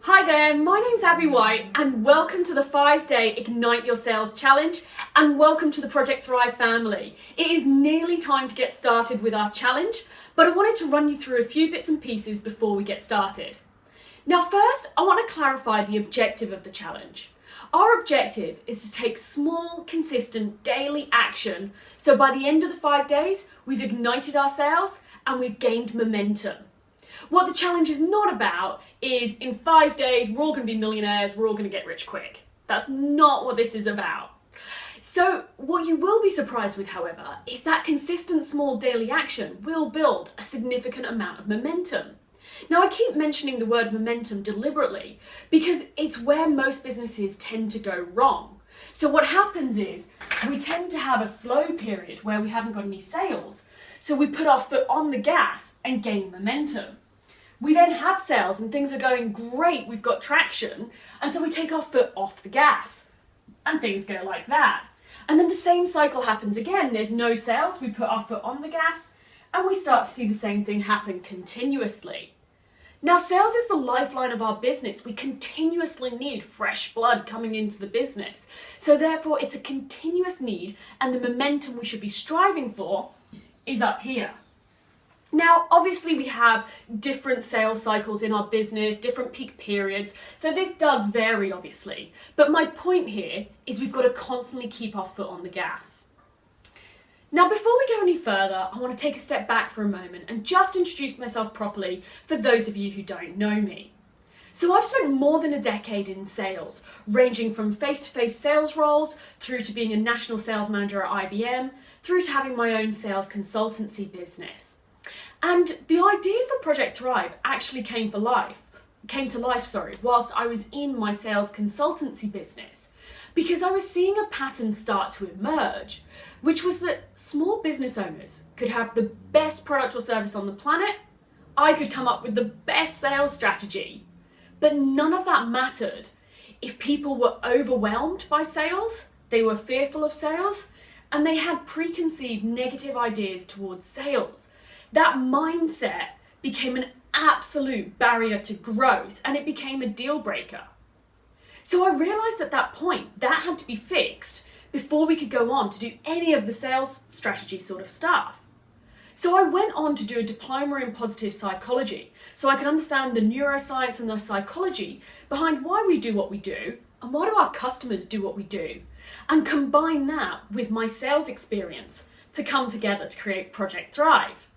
Hi there, my name's Abby White and welcome to the 5-day Ignite Your Sales Challenge and welcome to the Project Thrive family. It is nearly time to get started with our challenge, but I wanted to run you through a few bits and pieces before we get started. Now first, I want to clarify the objective of the challenge. Our objective is to take small, consistent, daily action so by the end of the 5 days, we've ignited our sales and we've gained momentum. What the challenge is not about is in 5 days, we're all going to be millionaires, we're all going to get rich quick. That's not what this is about. So what you will be surprised with, however, is that consistent small daily action will build a significant amount of momentum. Now I keep mentioning the word momentum deliberately because it's where most businesses tend to go wrong. So what happens is we tend to have a slow period where we haven't got any sales. So we put our foot on the gas and gain momentum. We then have sales and things are going great, we've got traction, and so we take our foot off the gas and things go like that. And then the same cycle happens again. There's no sales, we put our foot on the gas and we start to see the same thing happen continuously. Now sales is the lifeline of our business. We continuously need fresh blood coming into the business. So therefore it's a continuous need and the momentum we should be striving for is up here. Now, obviously we have different sales cycles in our business, different peak periods, so this does vary obviously. But my point here is we've got to constantly keep our foot on the gas. Now, before we go any further, I want to take a step back for a moment and just introduce myself properly for those of you who don't know me. So I've spent more than a decade in sales, ranging from face-to-face sales roles through to being a national sales manager at IBM, through to having my own sales consultancy business. And the idea for Project Thrive actually came to life, whilst I was in my sales consultancy business, because I was seeing a pattern start to emerge, which was that small business owners could have the best product or service on the planet. I could come up with the best sales strategy, but none of that mattered if people were overwhelmed by sales, they were fearful of sales, and they had preconceived negative ideas towards sales. That mindset became an absolute barrier to growth and it became a deal breaker. So I realized at that point that had to be fixed before we could go on to do any of the sales strategy sort of stuff. So I went on to do a diploma in positive psychology so I could understand the neuroscience and the psychology behind why we do what we do and why do our customers do what we do, and combine that with my sales experience to come together to create Project Thrive.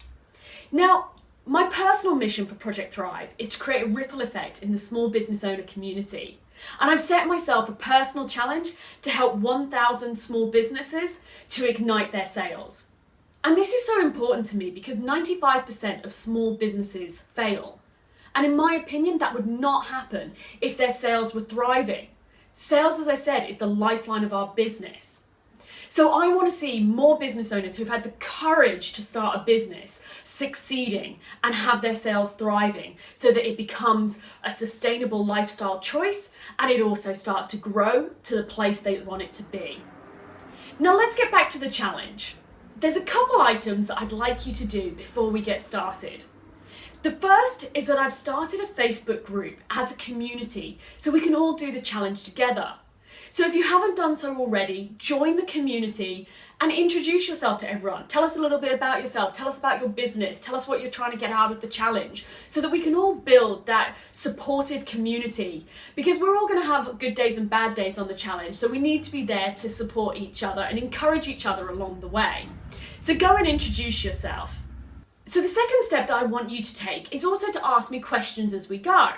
Now, my personal mission for Project Thrive is to create a ripple effect in the small business owner community. And I've set myself a personal challenge to help 1,000 small businesses to ignite their sales. And this is so important to me because 95% of small businesses fail. And in my opinion, that would not happen if their sales were thriving. Sales, as I said, is the lifeline of our business. So I want to see more business owners who've had the courage to start a business succeeding and have their sales thriving so that it becomes a sustainable lifestyle choice and it also starts to grow to the place they want it to be. Now let's get back to the challenge. There's a couple items that I'd like you to do before we get started. The first is that I've started a Facebook group as a community so we can all do the challenge together. So if you haven't done so already, join the community and introduce yourself to everyone. Tell us a little bit about yourself, tell us about your business, tell us what you're trying to get out of the challenge so that we can all build that supportive community, because we're all going to have good days and bad days on the challenge, so we need to be there to support each other and encourage each other along the way. So go and introduce yourself. So the second step that I want you to take is also to ask me questions as we go.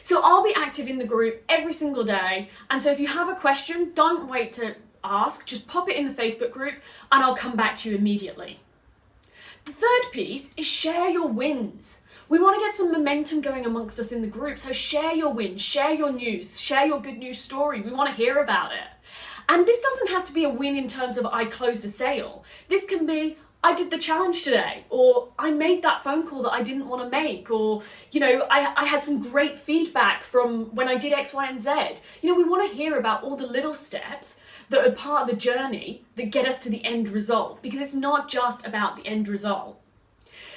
So I'll be active in the group every single day, and so if you have a question, don't wait to ask, just pop it in the Facebook group and I'll come back to you immediately. The third piece is share your wins. We want to get some momentum going amongst us in the group, so share your wins, share your news, share your good news story. We want to hear about it. And this doesn't have to be a win in terms of I closed a sale. This can be I did the challenge today, or I made that phone call that I didn't want to make, or, you know, I had some great feedback from when I did X, Y, and Z. You know, we want to hear about all the little steps that are part of the journey that get us to the end result, because it's not just about the end result.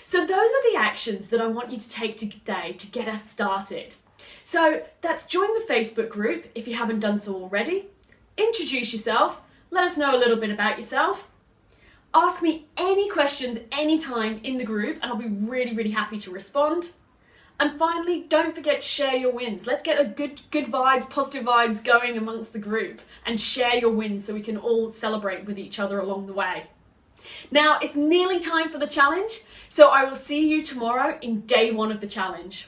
So those are the actions that I want you to take today to get us started. So that's join the Facebook group if you haven't done so already. Introduce yourself, let us know a little bit about yourself. Ask me any questions anytime in the group and I'll be really, really happy to respond. And finally, don't forget to share your wins. Let's get a good vibes, positive vibes going amongst the group and share your wins so we can all celebrate with each other along the way. Now, it's nearly time for the challenge, so I will see you tomorrow in day 1 of the challenge.